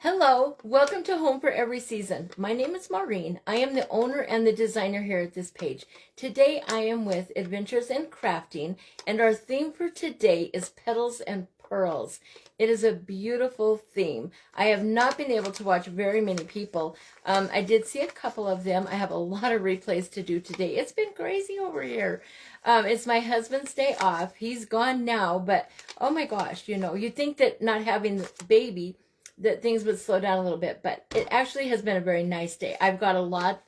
Hello, welcome to Home for Every Season. My name is Maureen. I am the owner and the designer here at this page. Today I am with Adventures in Crafting, and our theme for today is Petals and Pearls. It is a beautiful theme. I have not been able to watch very many people. I did see a couple of them. I have a lot of replays to do today. It's been crazy over here. It's my husband's day off. He's gone now, but oh my gosh, you'd think that not having the baby that things would slow down a little bit, but it actually has been a very nice day. I've got a lot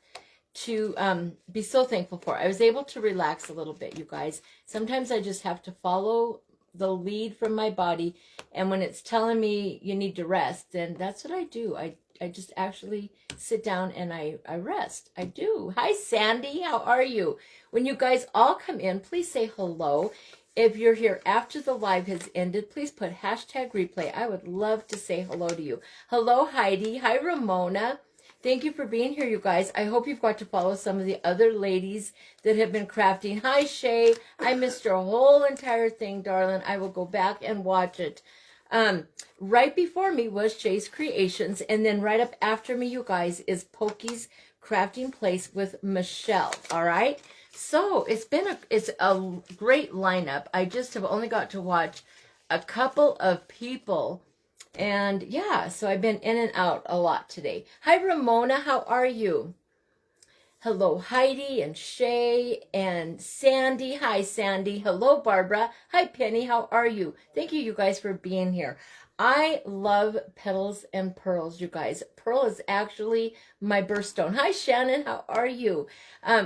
to be so thankful for. I was able to relax a little bit, you guys. Sometimes I just have to follow the lead from my body, and when it's telling me you need to rest, then that's what I do. I just actually sit down and I rest. I do. Hi, Sandy. How are you? When you guys all come in, please say hello. If you're here after the live has ended, please put hashtag replay. I would love to say hello to you. Hello, Heidi. Hi, Ramona. Thank you for being here, you guys. I hope you've got to follow some of the other ladies that have been crafting. Hi, Shay. I missed your whole entire thing, darling. I will go back and watch it. Right before me was Shay's Creations, and then right up after me, you guys, is Pokey's Crafting Place with Michelle, all right? So it's a great lineup. I just have only got to watch a couple of people, and yeah, so I've been in and out a lot today. Hi, Ramona, how are you? Hello, Heidi and Shay and Sandy. Hi, Sandy. Hello, Barbara. Hi, Penny. How are you? Thank you guys for being here. I love Petals and Pearls, you guys. Pearl is actually my birthstone. Hi, Shannon. How are you?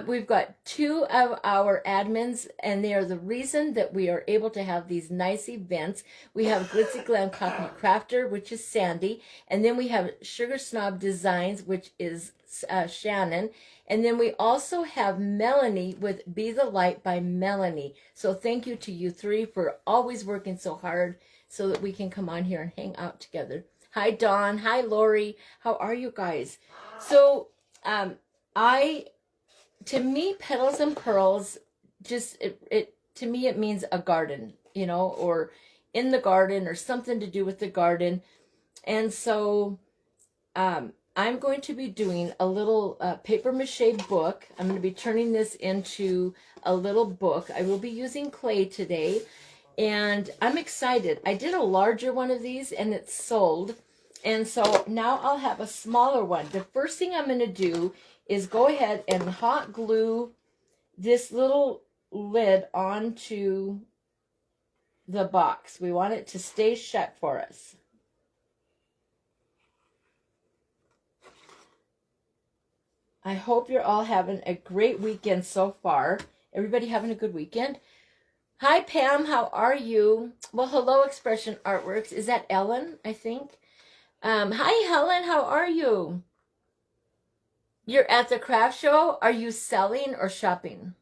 We've got two of our admins, and they are the reason that we are able to have these nice events. We have Glitzy Glam Cockney Crafter, which is Sandy, and then we have Sugar Snob Designs, which is Shannon. And then we also have Melanie with Be the Light by Melanie. So thank you to you three for always working so hard so that we can come on here and hang out together. Hi, Dawn. Hi, Lori. How are you guys? So to me, Petals and Pearls, just to me it means a garden, or in the garden or something to do with the garden. And so I'm going to be doing a little paper mache book. I'm going to be turning this into a little book. I will be using clay today, and I'm excited. I did a larger one of these, and it's sold, and so now I'll have a smaller one. The first thing I'm going to do is go ahead and hot glue this little lid onto the box. We want it to stay shut for us. I hope you're all having a great weekend so far. Everybody having a good weekend? Hi, Pam. How are you? Well, hello, Expression Artworks. Is that Ellen, I think? Hi, Helen. How are you? You're at the craft show? Are you selling or shopping?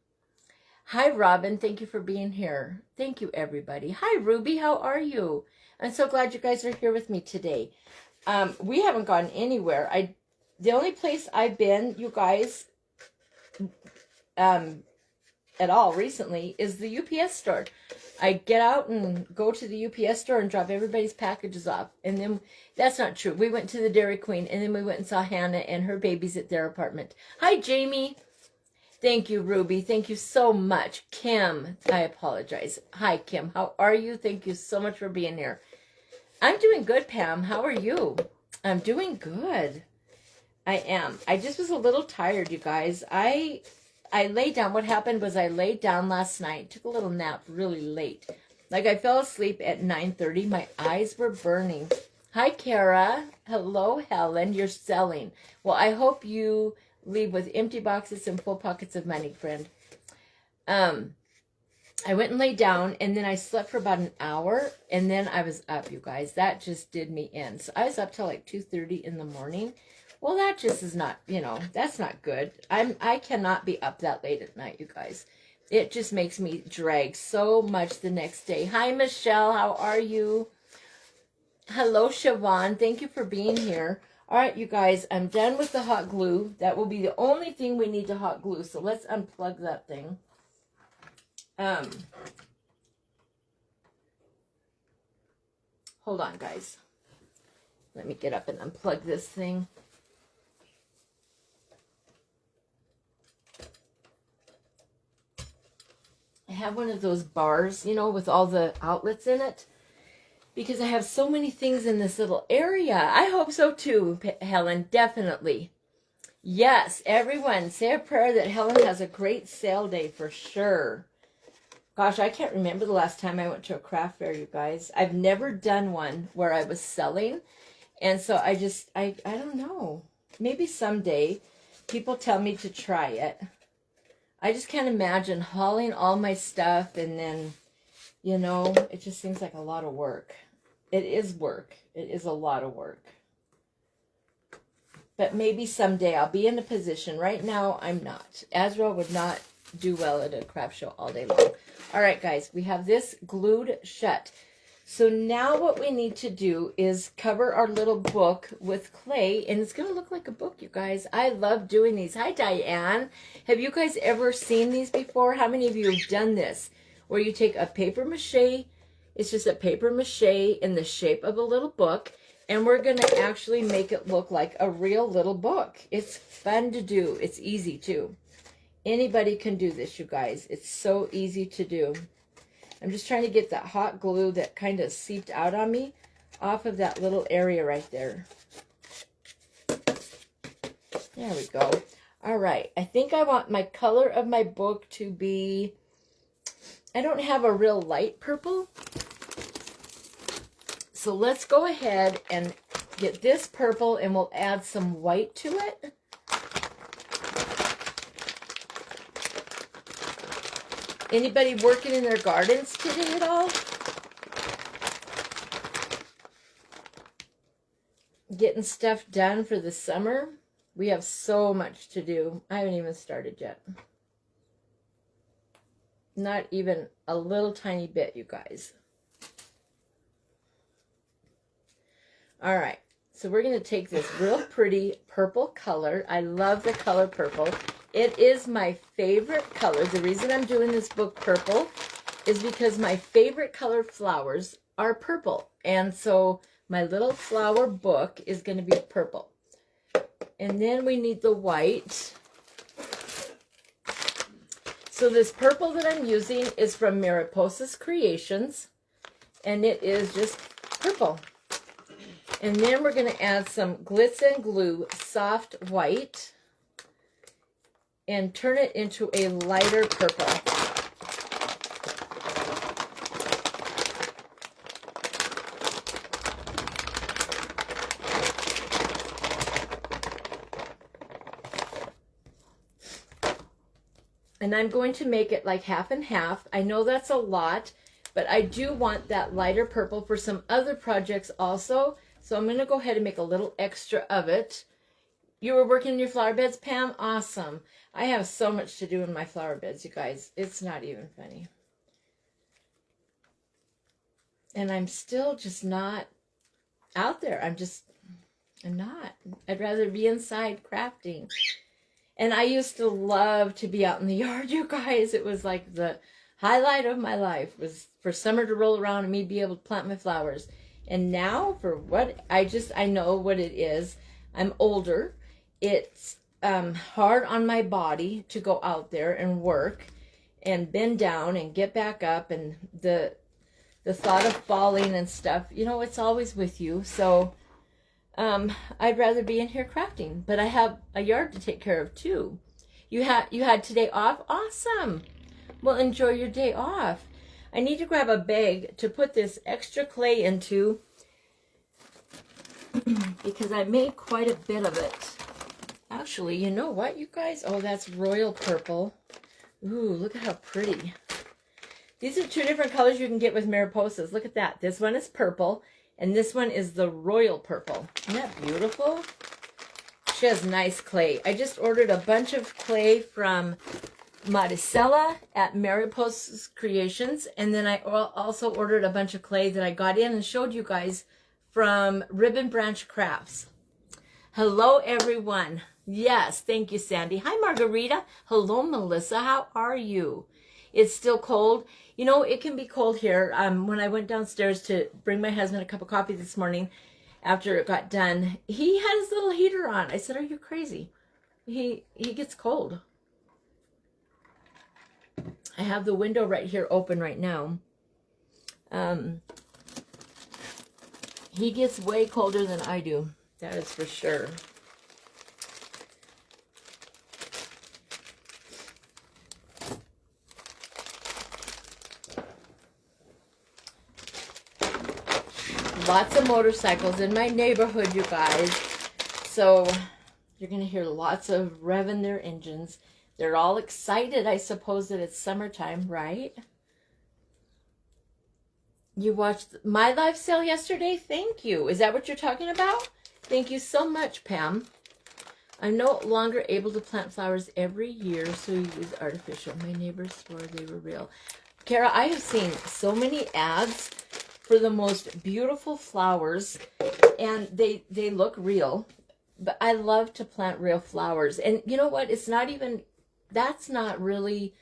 Hi, Robin. Thank you for being here. Thank you, everybody. Hi, Ruby. How are you? I'm so glad you guys are here with me today. We haven't gone anywhere. The only place I've been, you guys, at all recently is the UPS store. I get out and go to the UPS store and drop everybody's packages off. And then, that's not true. We went to the Dairy Queen, and then we went and saw Hannah and her babies at their apartment. Hi, Jamie. Thank you, Ruby. Thank you so much. Kim, I apologize. Hi, Kim. How are you? Thank you so much for being here. I'm doing good, Pam. How are you? I'm doing good. I am. I just was a little tired, you guys. I laid down. What happened was I laid down last night, took a little nap really late. Like I fell asleep at 9:30. My eyes were burning. Hi, Kara. Hello, Helen. You're selling. Well, I hope you leave with empty boxes and full pockets of money, friend. I went and laid down, and then I slept for about an hour, and then I was up, you guys. That just did me in. So I was up till like 2:30 in the morning. Well, that just is not, that's not good. I cannot be up that late at night, you guys. It just makes me drag so much the next day. Hi, Michelle. How are you? Hello, Siobhan. Thank you for being here. All right, you guys, I'm done with the hot glue. That will be the only thing we need to hot glue. So let's unplug that thing. Hold on, guys. Let me get up and unplug this thing. I have one of those bars, you know, with all the outlets in it, because I have so many things in this little area. I hope so too, Helen, definitely. Yes, everyone, say a prayer that Helen has a great sale day for sure. Gosh, I can't remember the last time I went to a craft fair, you guys. I've never done one where I was selling. And so I don't know. Maybe someday people tell me to try it. I just can't imagine hauling all my stuff and then, you know, it just seems like a lot of work. It is work. It is a lot of work. But maybe someday I'll be in a position. Right now, I'm not. Azrael would not do well at a craft show all day long. All right, guys, we have this glued shut. So now what we need to do is cover our little book with clay, and it's going to look like a book, you guys. I love doing these. Hi, Diane. Have you guys ever seen these before? How many of you have done this? Where you take a paper mache, it's just a paper mache in the shape of a little book, and we're going to actually make it look like a real little book. It's fun to do. It's easy, too. Anybody can do this, you guys. It's so easy to do. I'm just trying to get that hot glue that kind of seeped out on me off of that little area right there. There we go. All right. I think I want my color of my book to be, I don't have a real light purple. So let's go ahead and get this purple and we'll add some white to it. Anybody working in their gardens today at all? Getting stuff done for the summer? We have so much to do. I haven't even started yet. Not even a little tiny bit, you guys. All right, so we're going to take this real pretty purple color. I love the color purple. It is my favorite color. The reason I'm doing this book purple is because my favorite colored flowers are purple. And so my little flower book is going to be purple. And then we need the white. So this purple that I'm using is from Mariposa's Creations. And it is just purple. And then we're going to add some Glitz and Glue soft white and turn it into a lighter purple. And I'm going to make it like half and half. I know that's a lot, but I do want that lighter purple for some other projects also. So I'm going to go ahead and make a little extra of it. You were working in your flower beds, Pam? Awesome. I have so much to do in my flower beds, you guys. It's not even funny. And I'm still just not out there. I'm not. I'd rather be inside crafting. And I used to love to be out in the yard, you guys. It was like the highlight of my life was for summer to roll around and me be able to plant my flowers. And now for what, I know what it is. I'm older. It's hard on my body to go out there and work and bend down and get back up. And the thought of falling and stuff, you know, it's always with you. So I'd rather be in here crafting. But I have a yard to take care of too. You had today off? Awesome. Well, enjoy your day off. I need to grab a bag to put this extra clay into because I made quite a bit of it. Actually, you know what, you guys? Oh, that's royal purple. Ooh, look at how pretty. These are two different colors you can get with Mariposas. Look at that. This one is purple, and this one is the royal purple. Isn't that beautiful? She has nice clay. I just ordered a bunch of clay from Maricela at Mariposa's Creations, and then I also ordered a bunch of clay that I got in and showed you guys from Ribbon Branch Crafts. Hello, everyone. Yes, thank you, Sandy. Hi, Margarita. Hello, Melissa. How are you? It's still cold. You know, it can be cold here. When I went downstairs to bring my husband a cup of coffee this morning, after it got done. He had his little heater on. I said, are you crazy? He gets cold. I have the window right here open right now. He gets way colder than I do. That is for sure. Lots of motorcycles in my neighborhood, you guys. So you're going to hear lots of revving their engines. They're all excited, I suppose, that it's summertime, right? You watched my live sale yesterday? Thank you. Is that what you're talking about? Thank you so much, Pam. I'm no longer able to plant flowers every year, so you use artificial. My neighbors swore they were real. Kara, I have seen so many ads for the most beautiful flowers, and they look real. But I love to plant real flowers. And you know what? It's not even, that's not really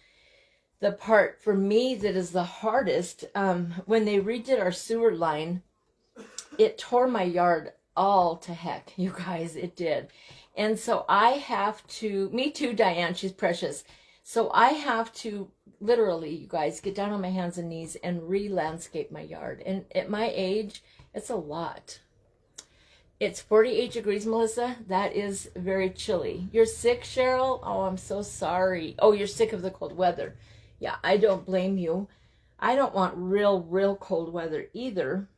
the part for me that is the hardest. When they redid our sewer line, it tore my yard all to heck, you guys. It did. And so I have to, me too, Diane, she's precious. So I have to literally, you guys, get down on my hands and knees and re-landscape my yard. And at my age, it's a lot. It's 48 degrees, Melissa. That is very chilly. You're sick, Cheryl? Oh, I'm so sorry. Oh, you're sick of the cold weather. Yeah, I don't blame you. I don't want real cold weather either.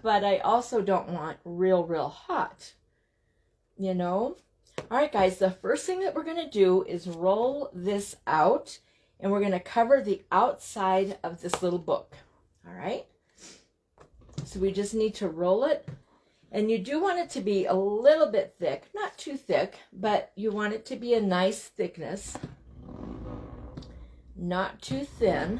But I also don't want real hot. You know? All right, guys, the first thing that we're going to do is roll this out. And we're going to cover the outside of this little book. All right? So we just need to roll it. And you do want it to be a little bit thick. Not too thick, but you want it to be a nice thickness. Not too thin.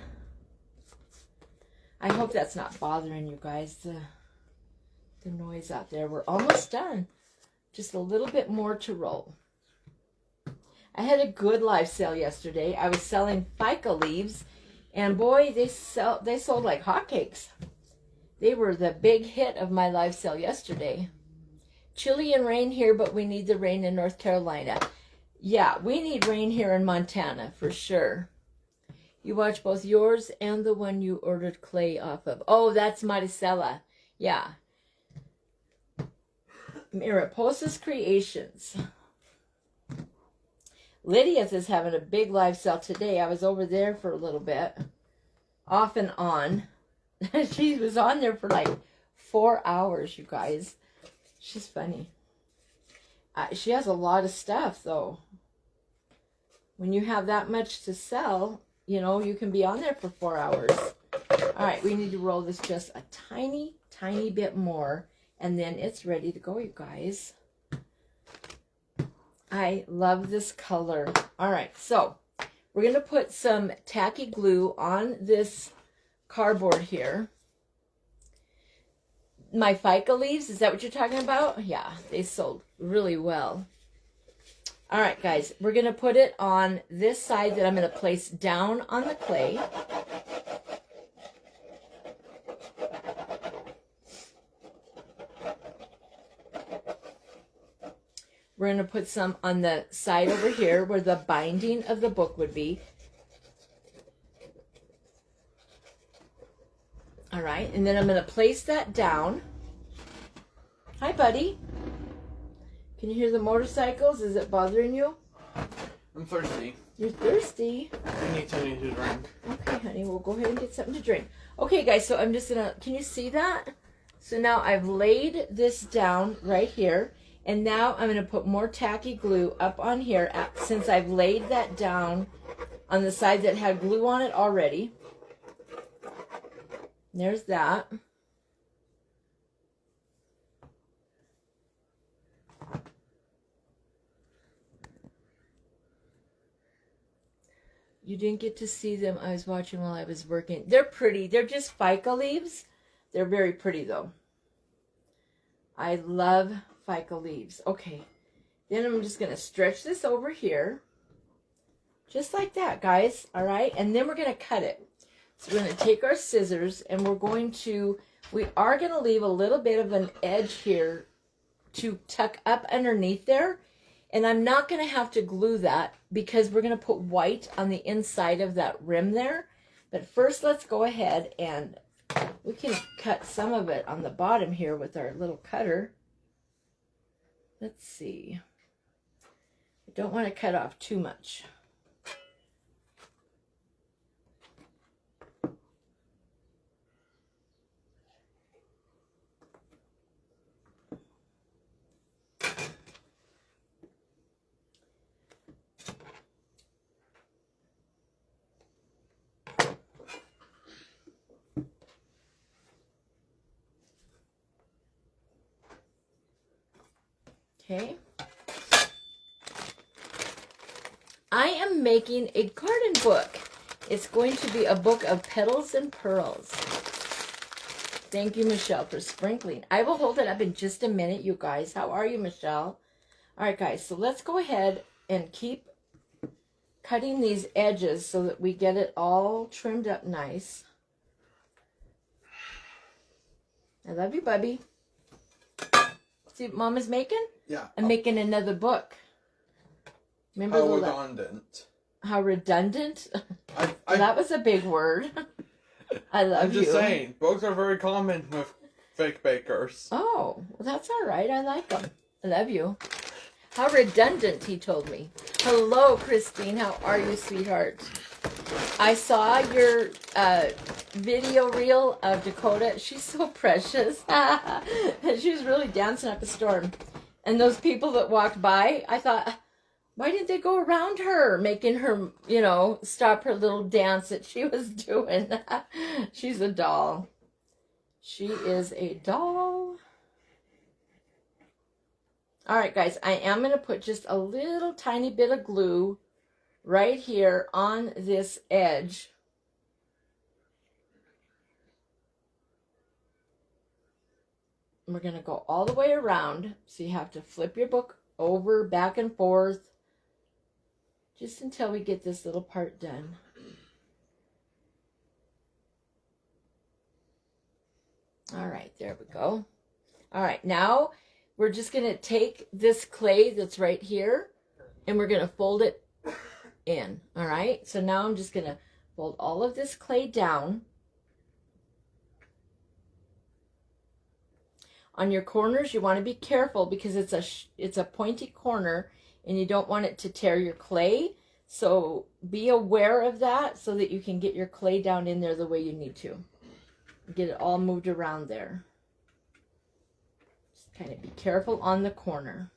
I hope that's not bothering you guys, the noise out there. We're almost done. Just a little bit more to roll. I had a good live sale yesterday. I was selling FICA leaves, and boy, they sold like hotcakes. They were the big hit of my live sale yesterday. Chilly and rain here, but we need the rain in North Carolina. Yeah, we need rain here in Montana for sure. You watch both yours and the one you ordered clay off of. Oh, that's Maricela. Yeah. Mariposa's Creations. Lydia's is having a big live sale today. I was over there for a little bit, off and on. She was on there for like 4 hours, you guys. She's funny. She has a lot of stuff, though. When you have that much to sell, you know, you can be on there for 4 hours. All right, we need to roll this just a tiny bit more, and then it's ready to go, you guys. I love this color. All right, so we're going to put some tacky glue on this cardboard here. My FICA leaves, is that what you're talking about? Yeah, they sold really well. All right, guys, we're going to put it on this side that I'm going to place down on the clay. We're going to put some on the side over here where the binding of the book would be. All right, and then I'm going to place that down. Hi, buddy. Can you hear the motorcycles? Is it bothering you? I'm thirsty. You're thirsty? I need something to drink. Okay, honey, we'll go ahead and get something to drink. Okay, guys, so I'm just going to, can you see that? So now I've laid this down right here. And now I'm going to put more tacky glue up on here since I've laid that down on the side that had glue on it already. There's that. You didn't get to see them. I was watching while I was working. They're pretty. They're just FICA leaves. They're very pretty, though. I love FICA leaves. Okay, then I'm just going to stretch this over here. Just like that, guys. All right, and then we're going to cut it. So we're going to take our scissors and we are going to leave a little bit of an edge here to tuck up underneath there. And I'm not going to have to glue that because we're going to put white on the inside of that rim there. But first, let's go ahead and we can cut some of it on the bottom here with our little cutter. Let's see. I don't want to cut off too much. Okay. I am making a garden book. It's going to be a book of petals and pearls. Thank you, Michelle, for sprinkling. I will hold it up in just a minute, you guys. How are you, Michelle? All right, guys, so let's go ahead and keep cutting these edges so that we get it all trimmed up nice. I love you, Bubby. See what Mama's making? Yeah. I'm making another book. Remember How redundant. How redundant? I That was a big word. I love I'm you. just saying, books are very common with fake bakers. Oh, well, that's all right. I like them. I love you. How redundant, he told me. Hello, Christine. How are you, sweetheart? I saw your video reel of Dakota. She's so precious. She was really dancing up a storm. And those people that walked by, I thought, why didn't they go around her, making her, you know, stop her little dance that she was doing? She's a doll. She is a doll. All right, guys, I am going to put just a little tiny bit of glue right here on this edge. And we're going to go all the way around. So you have to flip your book over, back and forth, just until we get this little part done. All right, there we go. All right, now we're just going to take this clay that's right here and we're going to fold it in. All right, so now I'm just going to fold all of this clay down. On your corners, you want to be careful because it's a pointy corner and you don't want it to tear your clay. So be aware of that so that you can get your clay down in there the way you need to. Get it all moved around there. Just kind of be careful on the corner.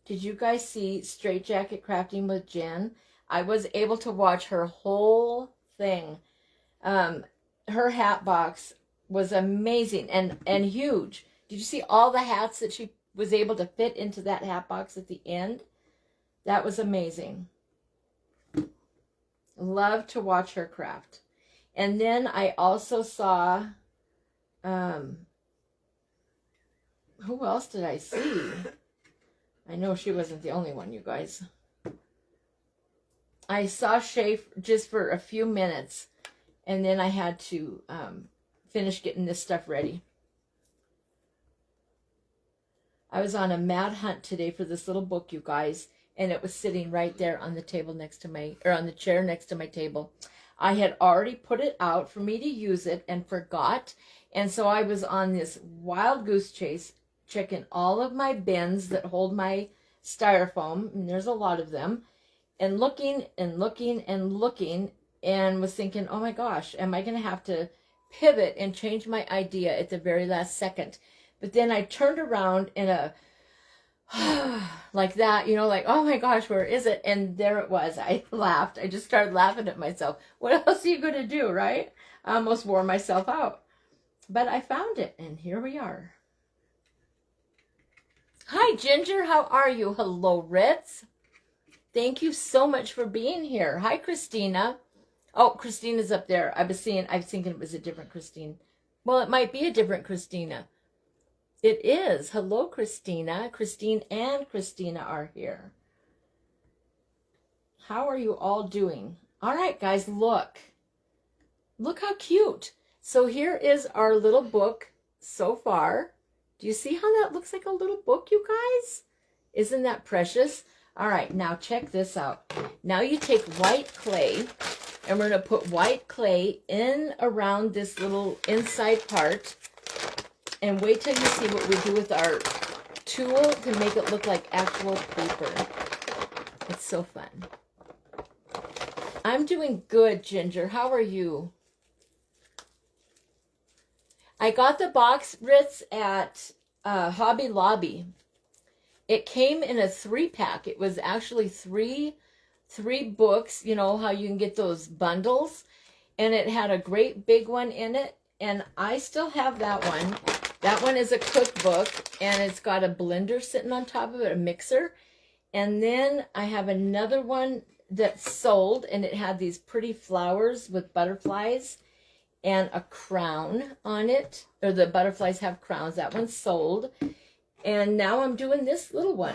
Did you guys see Straight Jacket Crafting with Jen? I was able to watch her whole thing. Her hat box was amazing and huge. Did you see all the hats that she was able to fit into that hat box at the end? That was amazing. Love to watch her craft. And then I also saw, who else did I see? I know she wasn't the only one, you guys. I saw Shay just for a few minutes, and then I had to finish getting this stuff ready. I was on a mad hunt today for this little book, you guys, and it was sitting right there on the table next to my, or on the chair next to my table. I had already put it out for me to use it and forgot, and so I was on this wild goose chase, checking all of my bins that hold my styrofoam, and there's a lot of them, and looking and looking and looking, and was thinking, oh my gosh, am I going to have to pivot and change my idea at the very last second? But then I turned around in a, like that, you know, like, oh my gosh, where is it? And there it was. I laughed. I just started laughing at myself. What else are you going to do, right? I almost wore myself out. But I found it, and here we are. Hi, Ginger. How are you? Hello, Ritz. Thank you so much for being here. Hi, Christina. Oh, Christina's up there. I was thinking it was a different Christine. Well, it might be a different Christina. It is. Hello, Christina. Christine and Christina are here. How are you all doing? All right, guys, look. Look how cute. So here is our little book so far. Do you see how that looks like a little book, you guys? Isn't that precious? All right, now check this out. Now you take white clay, and we're going to put white clay in around this little inside part. And wait till you see what we do with our tool to make it look like actual paper. It's so fun. I'm doing good, Ginger. How are you? I got the box, Ritz, at Hobby Lobby. It came in a 3-pack. It was actually three books. You know how you can get those bundles? And it had a great big one in it. And I still have that one. That one is a cookbook. And it's got a blender sitting on top of it, a mixer. And then I have another one that's sold. And it had these pretty flowers with butterflies and a crown on it. Or the butterflies have crowns. That one's sold. And now I'm doing this little one.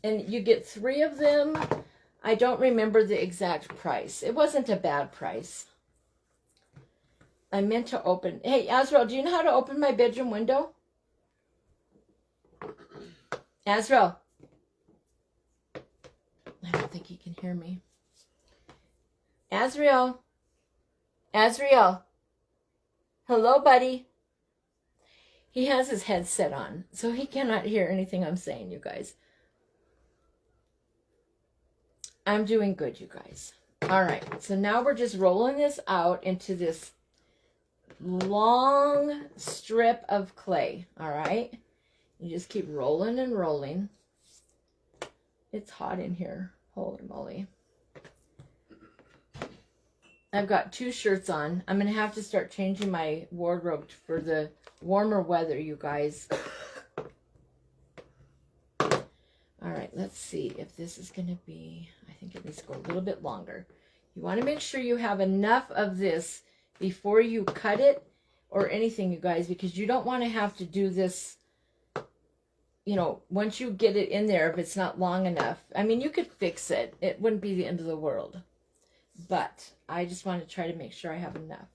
And you get 3 of them. I don't remember the exact price. It wasn't a bad price. I meant to open. Hey, Azrael, do you know how to open my bedroom window? Azrael. I don't think he can hear me. Azrael. Azrael. Hello, buddy. He has his headset on, so he cannot hear anything I'm saying, you guys. I'm doing good, you guys. All right, so now we're just rolling this out into this long strip of clay, all right? You just keep rolling and rolling. It's hot in here. Holy moly. I've got 2 shirts on. I'm going to have to start changing my wardrobe for the warmer weather, you guys. All right, let's see if this is going to be, I think it needs to go a little bit longer. You want to make sure you have enough of this before you cut it or anything, you guys, because you don't want to have to do this, you know, once you get it in there, if it's not long enough. I mean, you could fix it. It wouldn't be the end of the world. But I just want to try to make sure I have enough.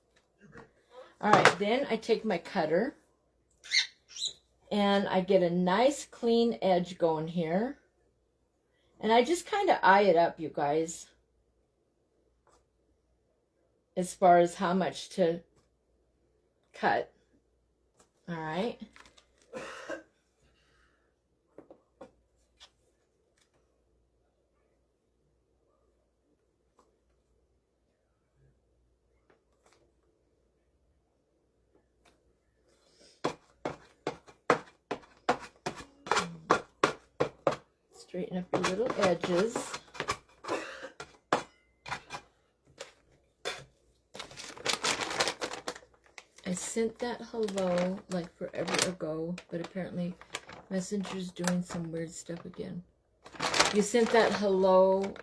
All right, then I take my cutter and I get a nice clean edge going here. And I just kind of eye it up, you guys, as far as how much to cut. All right. Straighten up your little edges. I sent that hello like forever ago, but apparently Messenger's doing some weird stuff again. You sent that hello.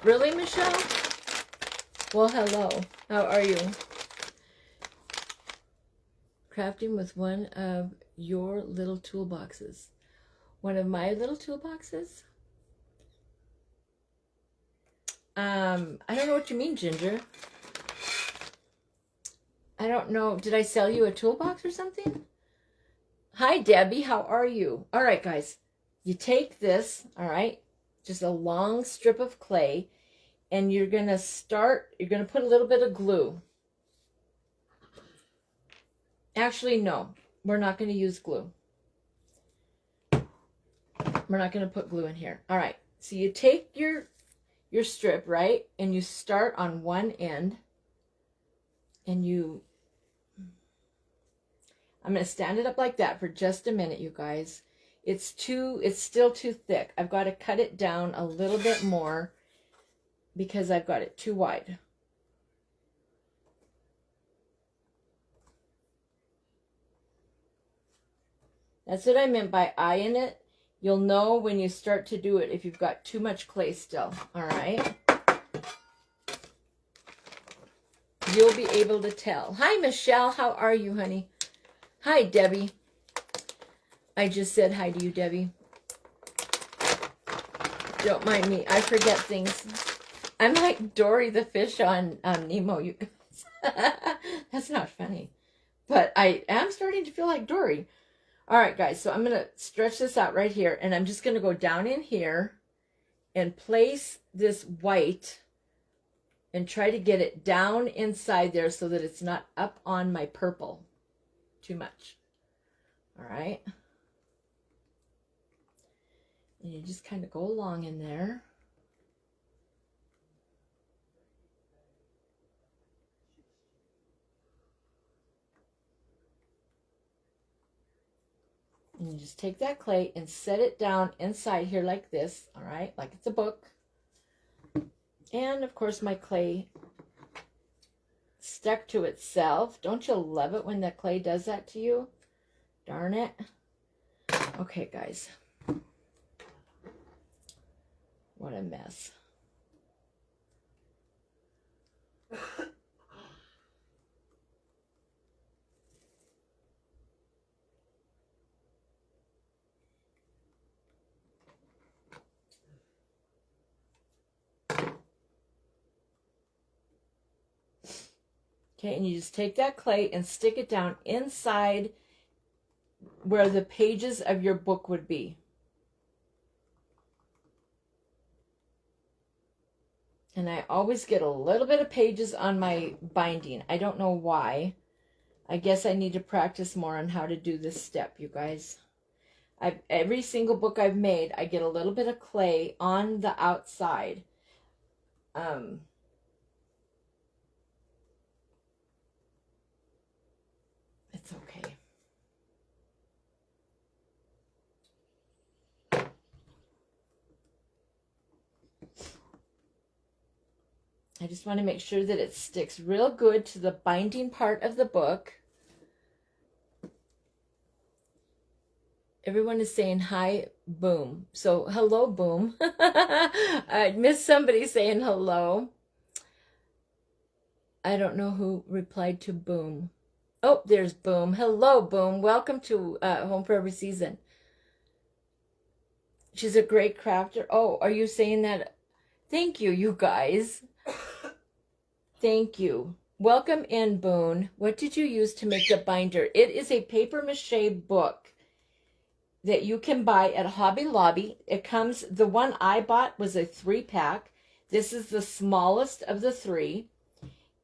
Really, Michelle? Well, hello. How are you? Crafting with one of your little toolboxes. One of my little toolboxes? I don't know what you mean, Ginger. I don't know. Did I sell you a toolbox or something? Hi, Debbie. How are you? All right, guys. You take this, all right, just a long strip of clay, and you're going to put a little bit of glue. Actually, no. We're not going to use glue. We're not going to put glue in here. All right. So you take your strip, right? And you start on one end. And I'm going to stand it up like that for just a minute, you guys. It's still too thick. I've got to cut it down a little bit more because I've got it too wide. That's what I meant by eyeing it. You'll know when you start to do it if you've got too much clay still. All right. You'll be able to tell. Hi, Michelle. How are you, honey? Hi, Debbie. I just said hi to you, Debbie. Don't mind me. I forget things. I'm like Dory the fish on Nemo, you guys. That's not funny. But I am starting to feel like Dory. All right, guys. So I'm going to stretch this out right here. And I'm just going to go down in here and place this white and try to get it down inside there so that it's not up on my purple too much. All right. And you just kind of go along in there. And you just take that clay and set it down inside here like this, all right, like it's a book. And of course my clay stuck to itself. Don't you love it when the clay does that to you? Darn it. Okay, guys. What a mess. Okay, and you just take that clay and stick it down inside where the pages of your book would be. And I always get a little bit of pages on my binding. I don't know why. I guess I need to practice more on how to do this step, you guys. Every single book I've made, I get a little bit of clay on the outside. It's okay. I just want to make sure that it sticks real good to the binding part of the book. Everyone is saying hi, Boom. So, hello, Boom. I missed somebody saying hello. I don't know who replied to Boom. Oh, there's Boom. Hello, Boom. Welcome to Home for Every Season. She's a great crafter. Oh, are you saying that? Thank you, you guys. Thank you. Welcome in, Boone. What did you use to make the binder? It is a paper mache book that you can buy at Hobby Lobby. It comes, the one I bought was a 3-pack. This is the smallest of the 3.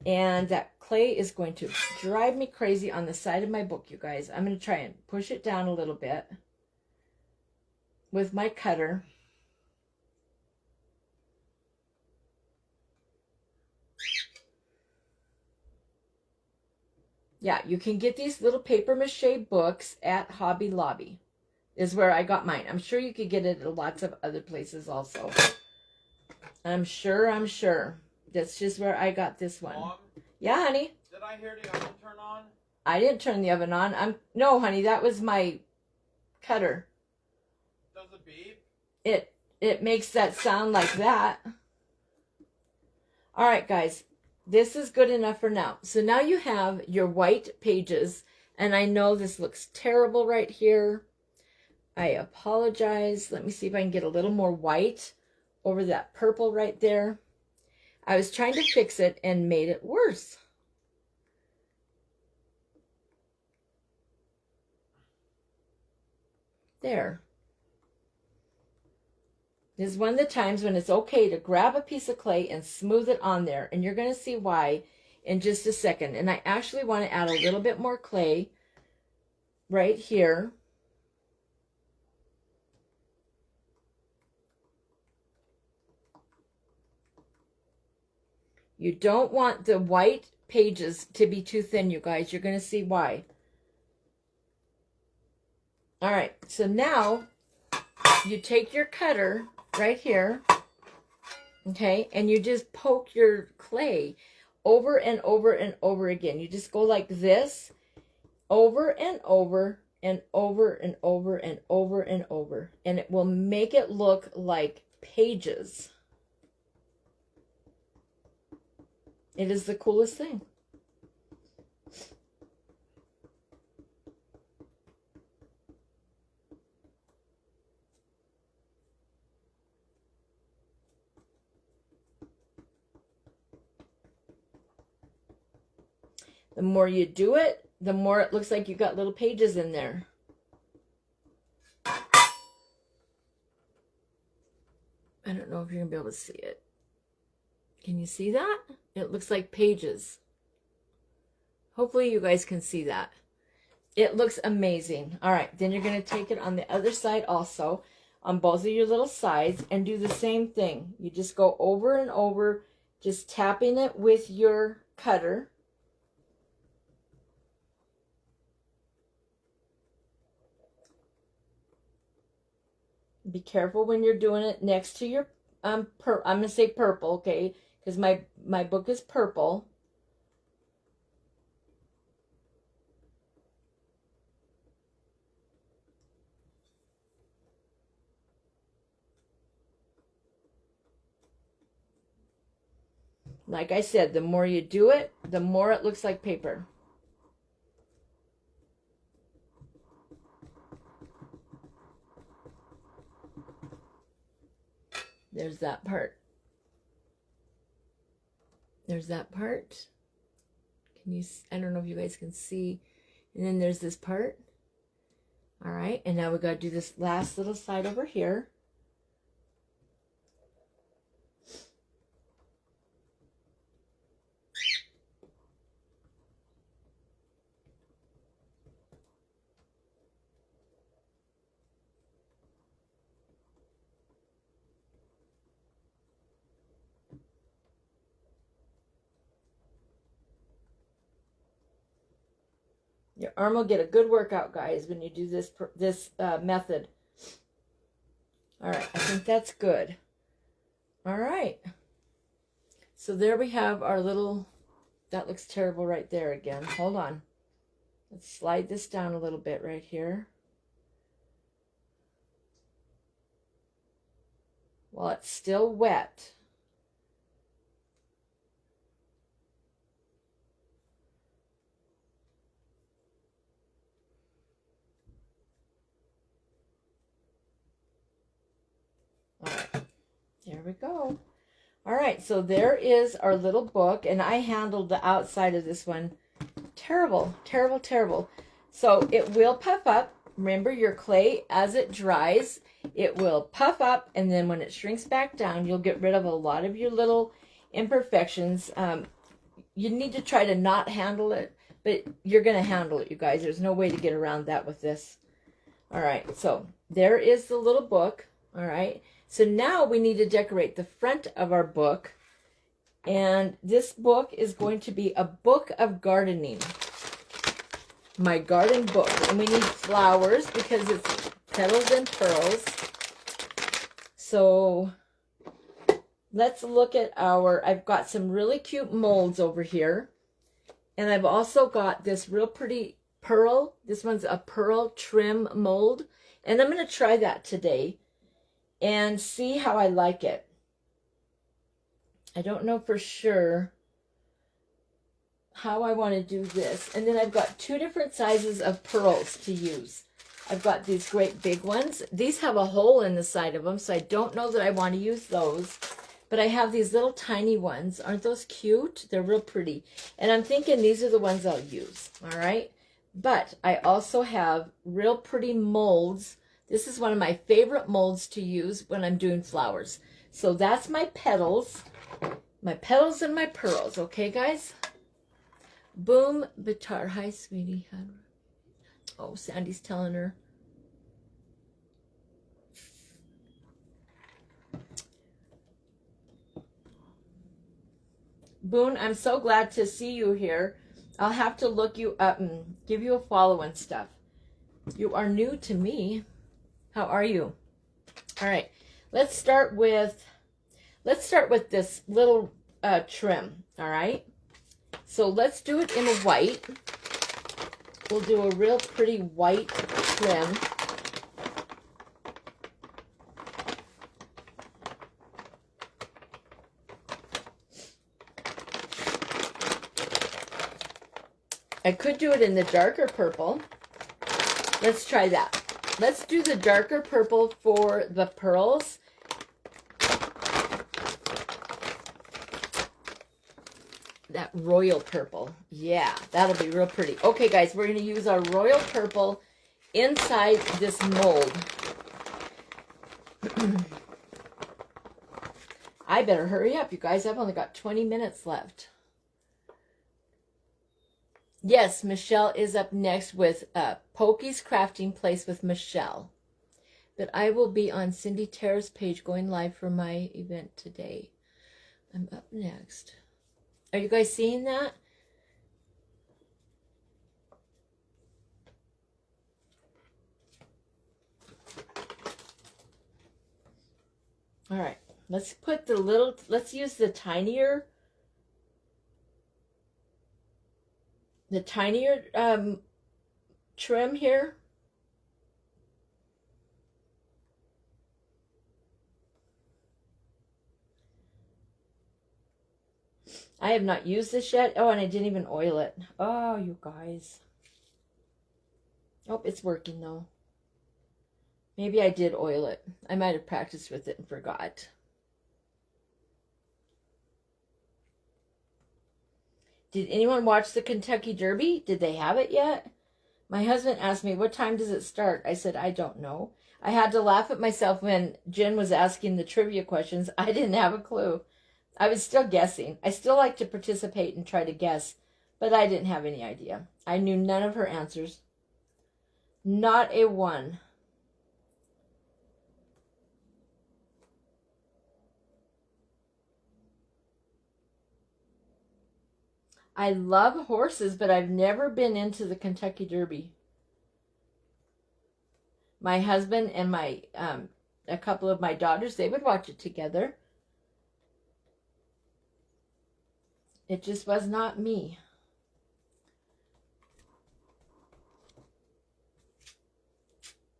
And that clay is going to drive me crazy on the side of my book, you guys. I'm going to try and push it down a little bit with my cutter. Yeah, you can get these little paper mache books at Hobby Lobby. Is where I got mine. I'm sure you could get it at lots of other places also. I'm sure. That's just where I got this one. Mom, yeah, honey? did I hear the oven turn on? I didn't turn the oven on. No, honey, that was my cutter. Does it beep? It makes that sound like that. All right, guys. This is good enough for now. So now you have your white pages, and I know this looks terrible right here. I apologize. Let me see if I can get a little more white over that purple right there. I was trying to fix it and made it worse. There. This is one of the times when it's okay to grab a piece of clay and smooth it on there. And you're going to see why in just a second. And I actually want to add a little bit more clay right here. You don't want the white pages to be too thin, you guys. You're going to see why. All right, so now you take your cutter right here, okay, and you just poke your clay over and over and over again. You just go like this, over and over and over and over and over and over. And it will make it look like pages. It is the coolest thing. The more you do it, the more it looks like you got little pages in there. I don't know if you're going to be able to see it. Can you see that? It looks like pages. Hopefully you guys can see that. It looks amazing. All right, then you're going to take it on the other side also, on both of your little sides, and do the same thing. You just go over and over, just tapping it with your cutter. Be careful when you're doing it next to your, I'm going to say purple, okay, because my book is purple. Like I said, the more you do it, the more it looks like paper. There's that part. There's that part. Can you, I don't know if you guys can see. And then there's this part. All right, and now we got to do this last little side over here. Your arm will get a good workout, guys, when you do this method. All right, I think that's good. All right. So there we have our little, that looks terrible right there again. Hold on. Let's slide this down a little bit right here. While it's still wet. All right, there we go. All right, so there is our little book, and I handled the outside of this one. Terrible, terrible, terrible. So it will puff up. Remember, your clay, as it dries, it will puff up, and then when it shrinks back down, you'll get rid of a lot of your little imperfections. You need to try to not handle it, but you're going to handle it, you guys. There's no way to get around that with this. All right, so there is the little book. All right. So now we need to decorate the front of our book. And this book is going to be a book of gardening. My garden book. And we need flowers because it's petals and pearls. So let's look at I've got some really cute molds over here. And I've also got this real pretty pearl. This one's a pearl trim mold. And I'm going to try that today and see how I like it. I don't know for sure how I want to do this. And then I've got two different sizes of pearls to use. I've got these great big ones. These have a hole in the side of them, so I don't know that I want to use those. But I have these little tiny ones. Aren't those cute? They're real pretty. And I'm thinking these are the ones I'll use. All right. But I also have real pretty molds. This is one of my favorite molds to use when I'm doing flowers. So that's my petals and my pearls. Okay, guys? Boom, Bitar. Hi, sweetie. Oh, Sandy's telling her. Boone, I'm so glad to see you here. I'll have to look you up and give you a follow and stuff. You are new to me. How are you? All right, let's start with this little trim. All right, so let's do it in white. we'll do a real pretty white trim. I could do it in the darker purple. Let's try that. Let's do the darker purple for the pearls. That royal purple. Yeah, that'll be real pretty. Okay, guys, we're going to use our royal purple inside this mold. I better hurry up, you guys. I've only got 20 minutes left. Yes, Michelle is up next with Pokey's Crafting Place with Michelle. But I will be on Cindy Tara's page going live for my event today. I'm up next. Are you guys seeing that? All right, let's put the little, let's use the tinier trim here. I have not used this yet. Oh, and I didn't even oil it. Oh, you guys. Oh, it's working though. Maybe I did oil it. I might have practiced with it and forgot. Did anyone watch the Kentucky Derby? Did they have it yet? My husband asked me, what time does it start? I said, I don't know. I had to laugh at myself when Jen was asking the trivia questions. I didn't have a clue. I was still guessing. I still like to participate and try to guess, but I didn't have any idea. I knew none of her answers. Not a one. I love horses, but I've never been into the Kentucky Derby. My husband and my a couple of my daughters, they would watch it together. It just was not me.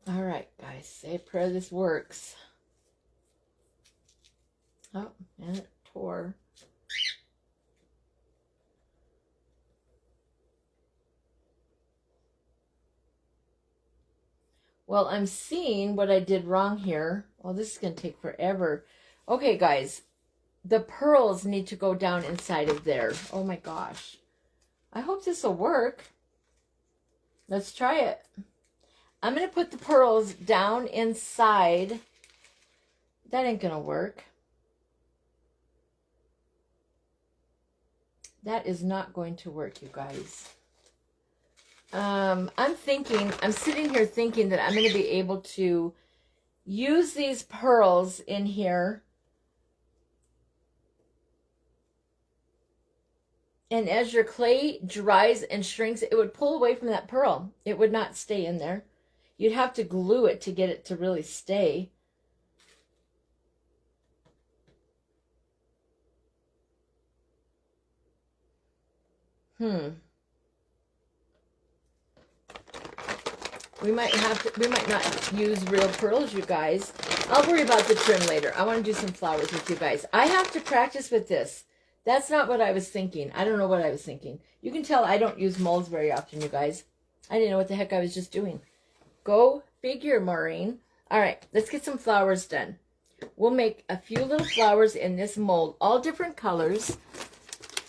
All right, guys, say a prayer this works. Oh, and it tore. Well, I'm seeing what I did wrong here. Well, this is going to take forever. Okay, guys, the pearls need to go down inside of there. Oh my gosh. I hope this will work. Let's try it. I'm going to put the pearls down inside. That ain't going to work. That is not going to work, you guys. I'm sitting here thinking that I'm going to be able to use these pearls in here. And as your clay dries and shrinks, it would pull away from that pearl. It would not stay in there. You'd have to glue it to get it to really stay. We might not use real pearls, you guys. I'll worry about the trim later. I want to do some flowers with you guys. I have to practice with this. That's not what I was thinking. I don't know what I was thinking. You can tell I don't use molds very often, you guys. I didn't know what the heck I was just doing. Go figure, Maureen. All right, let's get some flowers done. We'll make a few little flowers in this mold, all different colors.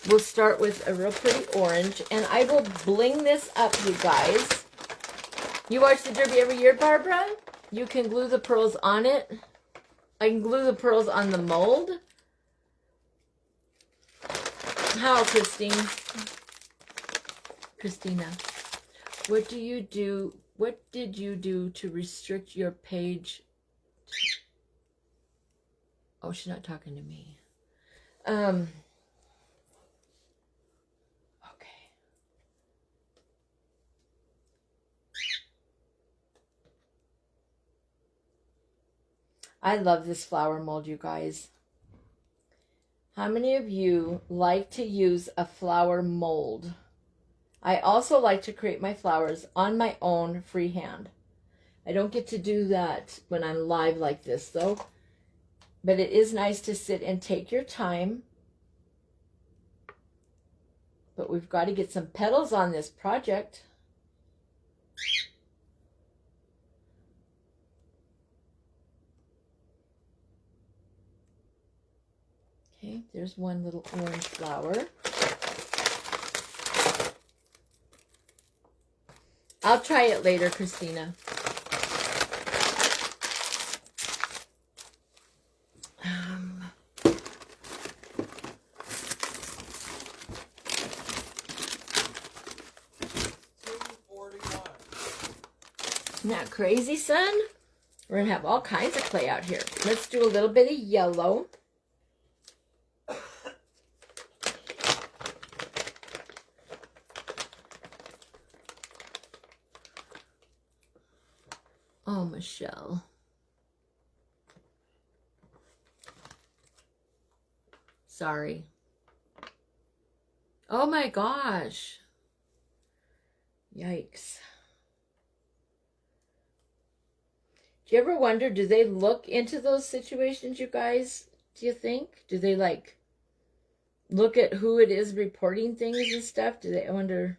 We'll start with a real pretty orange, and I will bling this up, you guys. You watch the Derby every year, Barbara? You can glue the pearls on it. I can glue the pearls on the mold. How, Christine? Christina, what did you do to restrict your page? Oh, she's not talking to me. Okay. I love this flower mold, you guys. How many of you like to use a flower mold? I also like to create my flowers on my own freehand. I don't get to do that when I'm live like this though, but it is nice to sit and take your time. But we've got to get some petals on this project. Okay, there's one little orange flower. I'll try it later, Christina. Isn't that crazy, son? We're going to have all kinds of clay out here. Let's do a little bit of yellow. Oh, Michelle. Sorry. Oh my gosh. Yikes. Do you ever wonder, do they look into those situations, you guys? Do you think? Do they like look at who it is reporting things and stuff? Do they, I wonder?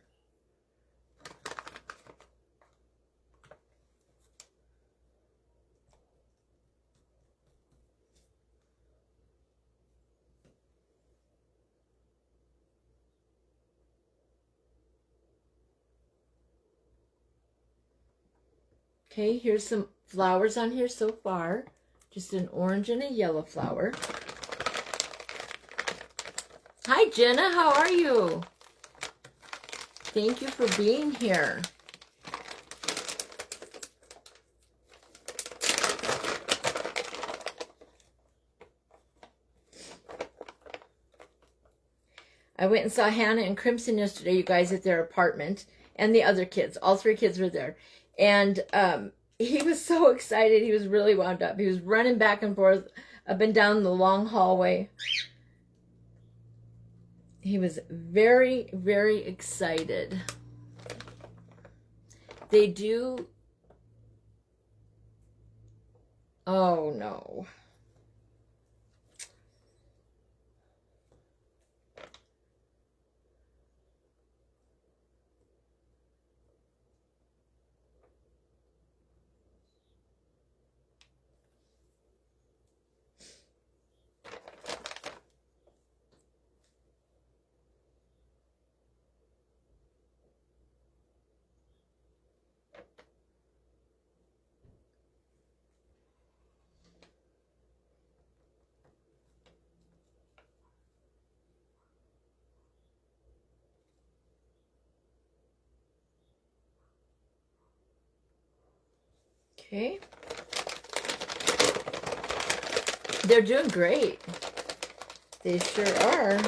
Okay, here's some flowers on here so far. Just an orange and a yellow flower. Hi, Jenna. How are you? Thank you for being here. I went and saw Hannah and Crimson yesterday, you guys, at their apartment. And the other kids. All three kids were there. And he was so excited. He was really wound up. He was running back and forth up and down the long hallway. He was very, very excited. They do... Oh, no. Okay. They're doing great. They sure are.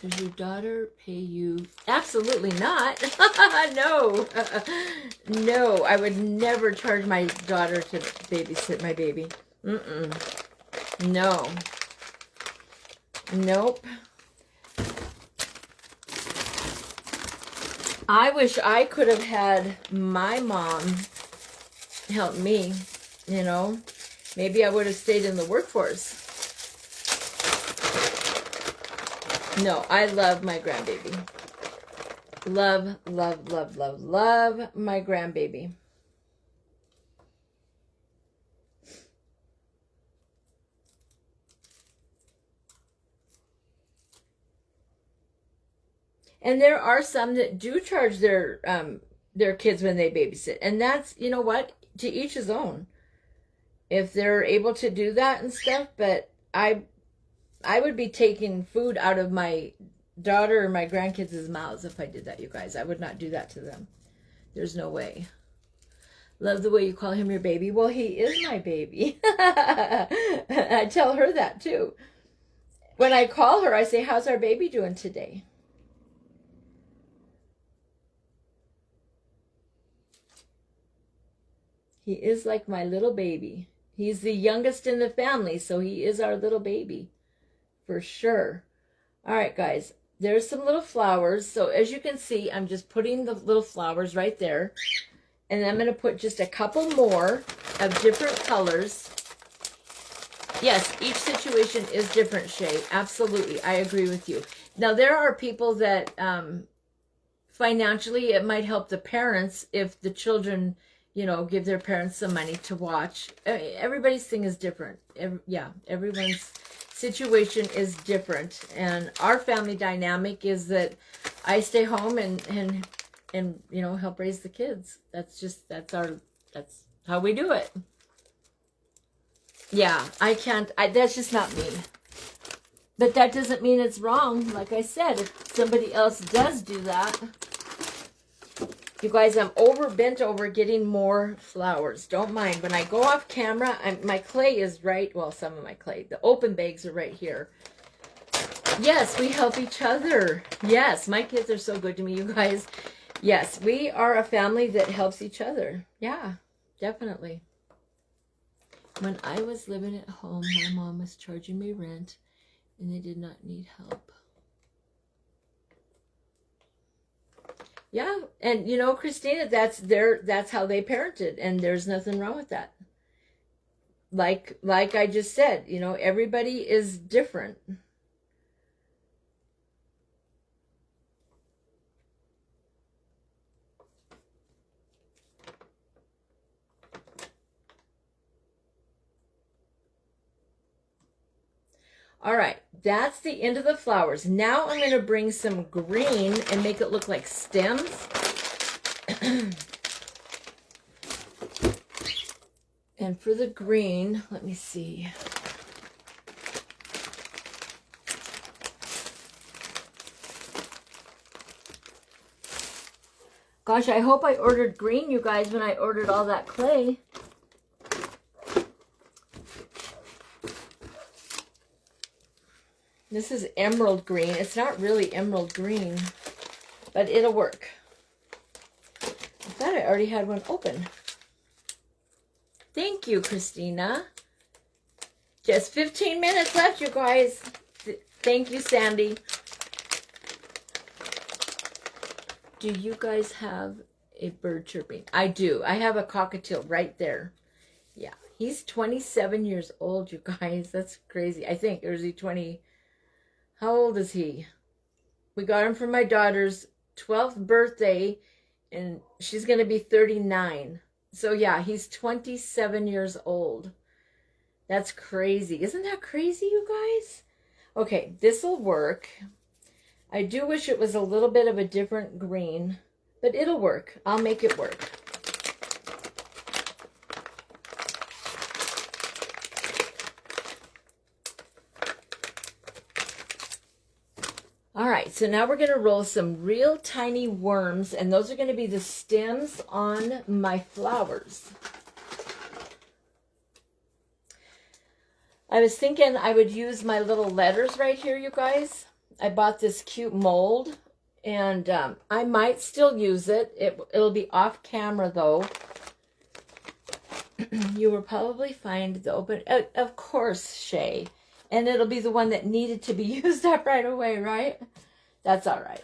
Does your daughter pay you? Absolutely not. No. No, I would never charge my daughter to babysit my baby. Mm-mm. No. Nope. I wish I could have had my mom help me, you know. Maybe I would have stayed in the workforce. No, I love my grandbaby. Love, love, love, love, love my grandbaby. And there are some that do charge their kids when they babysit. And that's, you know what, to each his own. If they're able to do that and stuff, but I would be taking food out of my daughter or my grandkids' mouths if I did that, you guys. I would not do that to them. There's no way. Love the way you call him your baby. Well, he is my baby. I tell her that too. When I call her, I say, how's our baby doing today? He is like my little baby. He's the youngest in the family, so he is our little baby for sure. All right, guys, there's some little flowers. So as you can see, I'm just putting the little flowers right there. And I'm going to put just a couple more of different colors. Yes, each situation is different, Shay. Absolutely. I agree with you. Now, there are people that financially it might help the parents if the children, you know, give their parents some money to watch. Everybody's thing is different. Everyone's situation is different. And our family dynamic is that I stay home and you know, help raise the kids. That's how we do it. Yeah, that's just not me. But that doesn't mean it's wrong. Like I said, if somebody else does do that. You guys, I'm bent over getting more flowers. Don't mind. When I go off camera, my clay is right. Well, some of my clay. The open bags are right here. Yes, we help each other. Yes, my kids are so good to me, you guys. Yes, we are a family that helps each other. Yeah, definitely. When I was living at home, my mom was charging me rent, and they did not need help. Yeah, and you know, Christina, that's how they parented, and there's nothing wrong with that. Like I just said, you know, everybody is different. All right, that's the end of the flowers. Now I'm going to bring some green and make it look like stems. And for the green, let me see. Gosh, I hope I ordered green, you guys, when I ordered all that clay. This is emerald green. It's not really emerald green, but it'll work. I thought I already had one open. Thank you, Christina. Just 15 minutes left, you guys. Thank you, Sandy. Do you guys have a bird chirping? I do. I have a cockatiel right there. Yeah, he's 27 years old, you guys. That's crazy. I think, or is he 20? How old is he? We got him for my daughter's 12th birthday, and she's going to be 39. So yeah, he's 27 years old. That's crazy. Isn't that crazy, you guys? Okay, this will work. I do wish it was a little bit of a different green, but it'll work. I'll make it work. All right, so now we're going to roll some real tiny worms, and those are going to be the stems on my flowers. I was thinking I would use my little letters right here, you guys. I bought this cute mold, and I might still use it. It'll be off camera, though. You will probably find the open... of course, Shay. And it'll be the one that needed to be used up right away, right? That's all right.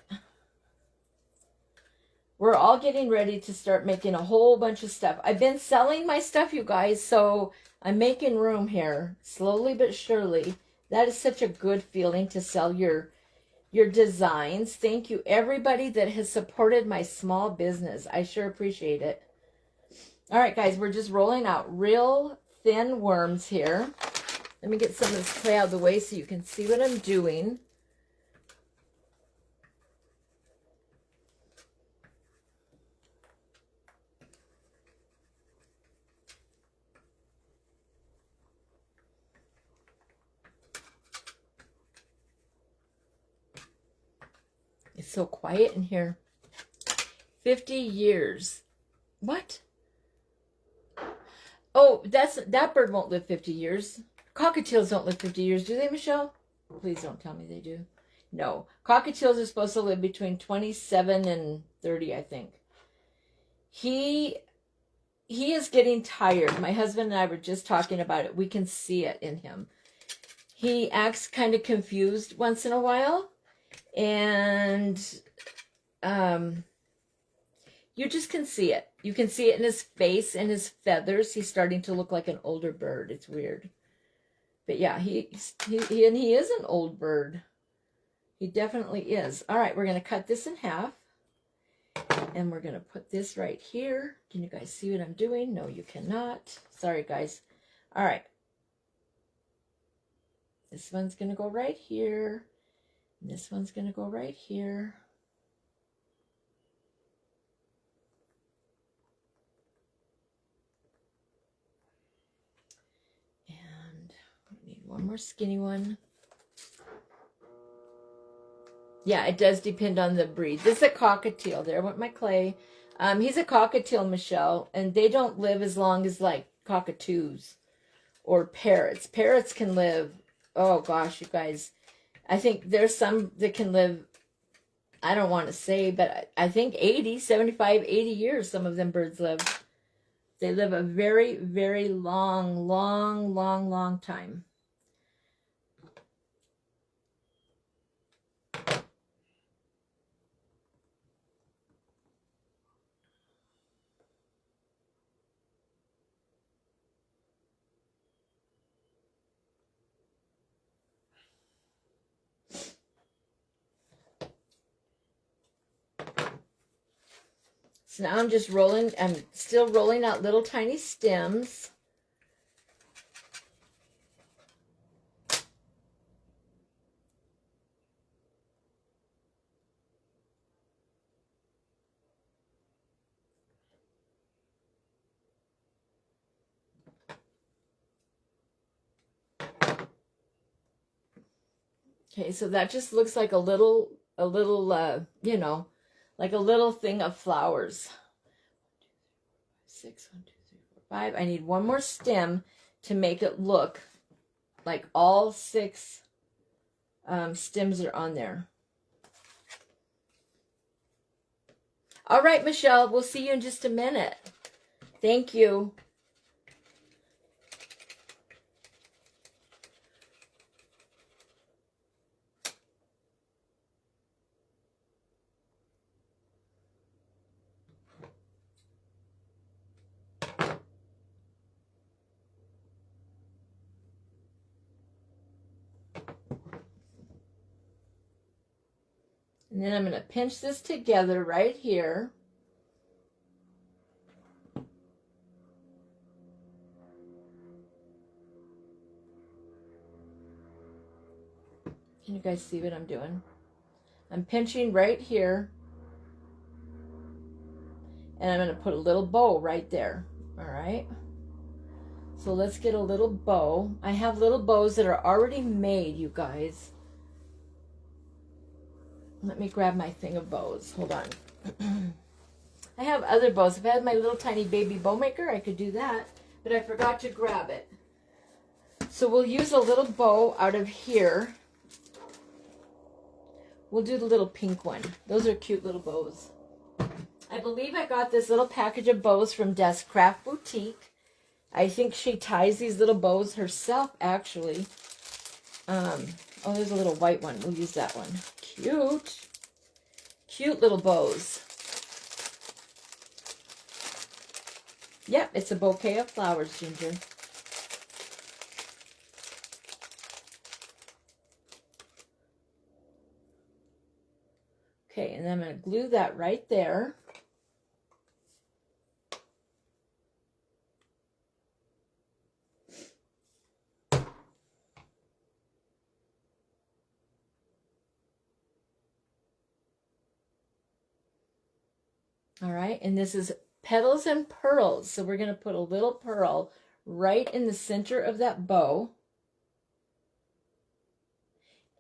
We're all getting ready to start making a whole bunch of stuff. I've been selling my stuff, you guys, so I'm making room here, slowly but surely. That is such a good feeling to sell your designs. Thank you, everybody that has supported my small business. I sure appreciate it. All right, guys, we're just rolling out real thin worms here. Let me get some of this clay out of the way so you can see what I'm doing. It's so quiet in here. 50 years. What? Oh, that bird won't live 50 years. Cockatiels don't live 50 years, do they, Michelle? Please don't tell me they do. No. Cockatiels are supposed to live between 27 and 30, I think. He he is getting tired. My husband and I were just talking about it. We can see it in him. He acts kind of confused once in a while, and you just can see it. You can see it in his face and his feathers. He's starting to look like an older bird. It's weird. But yeah, he is an old bird. He definitely is. All right, we're going to cut this in half. And we're going to put this right here. Can you guys see what I'm doing? No, you cannot. Sorry, guys. All right. This one's going to go right here. And this one's going to go right here. And I need one more skinny one. Yeah, it does depend on the breed. This is a cockatiel. There went my clay. He's a cockatiel, Michelle, and they don't live as long as like cockatoos or parrots. Parrots can live, oh gosh, you guys. I think there's some that can live, I don't want to say, but I think 80, 75, 80 years some of them birds live. They live a very, very long, long, long, long time. So now I'm just rolling, I'm still rolling out little tiny stems. Okay, so that just looks like a little, you know, like a little thing of flowers. 6, 1, 2, 3, 4, 5. I need one more stem to make it look like all 6 stems are on there. All right, Michelle, we'll see you in just a minute. Thank you. And then I'm going to pinch this together right here. Can you guys see what I'm doing? I'm pinching right here. And I'm going to put a little bow right there. All right. So let's get a little bow. I have little bows that are already made, you guys. Let me grab my thing of bows. Hold on. I have other bows. If I had my little tiny baby bow maker, I could do that. But I forgot to grab it. So we'll use a little bow out of here. We'll do the little pink one. Those are cute little bows. I believe I got this little package of bows from Des Craft Boutique. I think she ties these little bows herself, actually. Oh, there's a little white one. We'll use that one. Cute. Cute little bows. Yep, it's a bouquet of flowers, Ginger. Okay, and then I'm going to glue that right there. All right, and this is Petals and Pearls. So we're going to put a little pearl right in the center of that bow.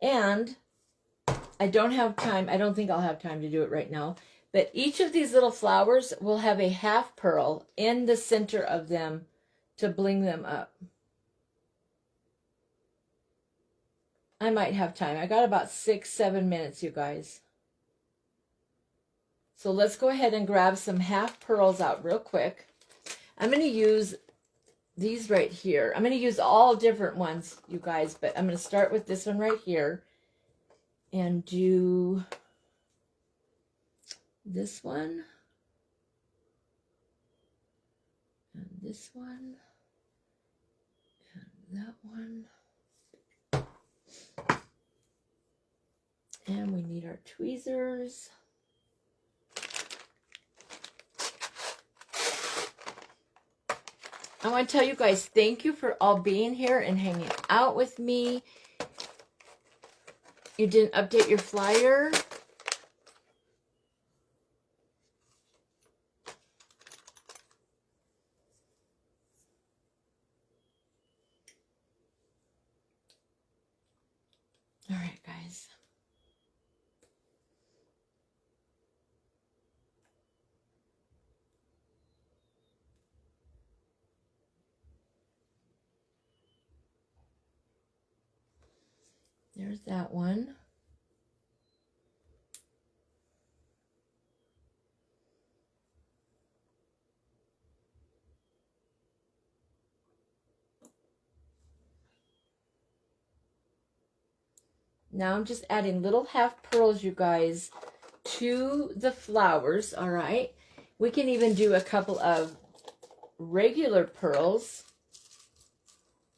And I don't have time. I don't think I'll have time to do it right now. But each of these little flowers will have a half pearl in the center of them to bling them up. I might have time. I got about 6-7 minutes, you guys. So let's go ahead and grab some half pearls out real quick. I'm going to use these right here. I'm going to use all different ones, you guys, but I'm going to start with this one right here and do this one and this one and that one. And we need our tweezers. I want to tell you guys, thank you for all being here and hanging out with me. You didn't update your flyer. All right, guys. There's that one. Now I'm just adding little half pearls, you guys, to the flowers, all right? We can even do a couple of regular pearls.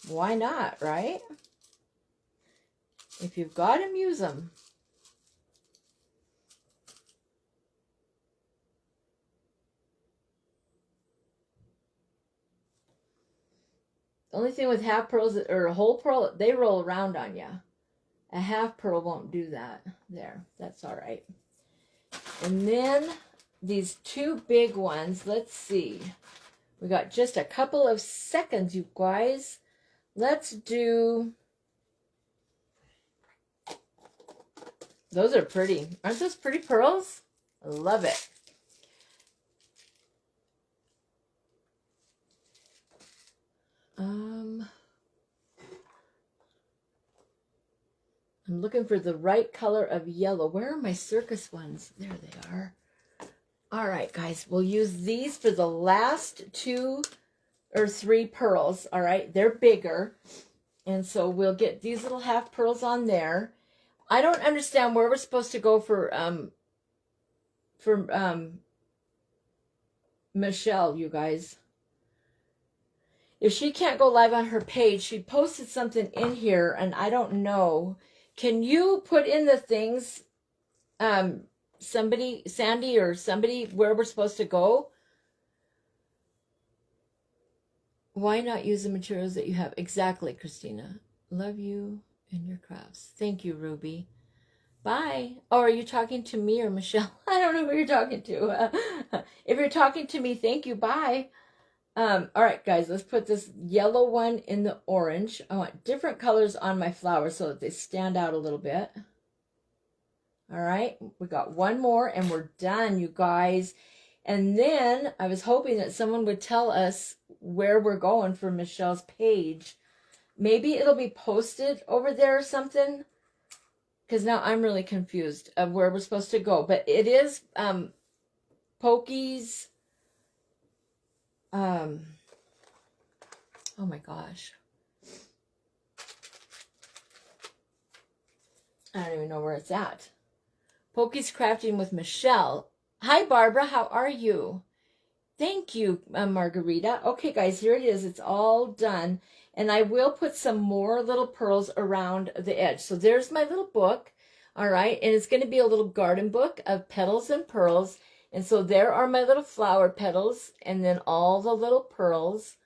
Why not, right? If you've got them, use them. The only thing with half pearls or a whole pearl, they roll around on you. A half pearl won't do that. There, that's all right. And then these two big ones, let's see. We got just a couple of seconds, you guys. Let's do... Those are pretty. Aren't those pretty pearls? I love it. I'm looking for the right color of yellow. Where are my circus ones? There they are. All right, guys. We'll use these for the last 2 or 3 pearls. All right. They're bigger. And so we'll get these little half pearls on there. I don't understand where we're supposed to go for Michelle, you guys. If she can't go live on her page, she posted something in here, and I don't know. Can you put in the things, somebody, Sandy or somebody, where we're supposed to go? Why not use the materials that you have? Exactly, Christina. Love you and your crafts. Thank you, Ruby. Bye. Oh, are you talking to me or Michelle? I don't know who you're talking to. If you're talking to me, thank you. Bye. All right, guys, let's put this yellow one in the orange. I want different colors on my flowers so that they stand out a little bit. All right, we got one more and we're done, you guys. And then I was hoping that someone would tell us where we're going for Michelle's page. Maybe it'll be posted over there or something. Because now I'm really confused of where we're supposed to go. But it is Pokey's... oh my gosh. I don't even know where it's at. Pokey's Crafting with Michelle. Hi, Barbara. How are you? Thank you, Margarita. Okay, guys, here it is. It's all done. And I will put some more little pearls around the edge. So there's my little book. All right. And it's going to be a little garden book of petals and pearls. And so there are my little flower petals and then all the little pearls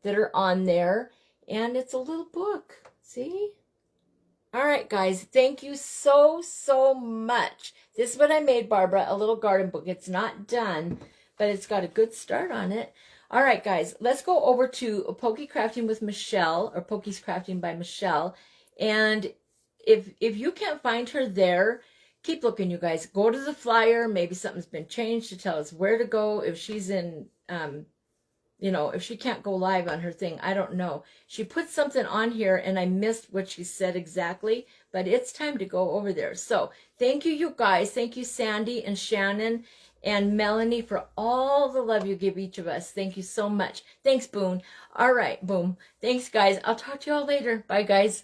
that are on there. And it's a little book. See? All right, guys. Thank you so, so much. This is what I made, Barbara, a little garden book. It's not done, but it's got a good start on it. All right, guys. Let's go over to Pokey Crafting with Michelle, or Pokey's Crafting by Michelle. And if you can't find her there, keep looking, you guys. Go to the flyer. Maybe something's been changed to tell us where to go. If she's in, if she can't go live on her thing, I don't know. She put something on here, and I missed what she said exactly. But it's time to go over there. So thank you, you guys. Thank you, Sandy and Shannon. and Melanie for all the love you give each of us. Thank you so much. Thanks, Boone. All right, Boom. Thanks, guys. I'll talk to you all later. Bye, guys.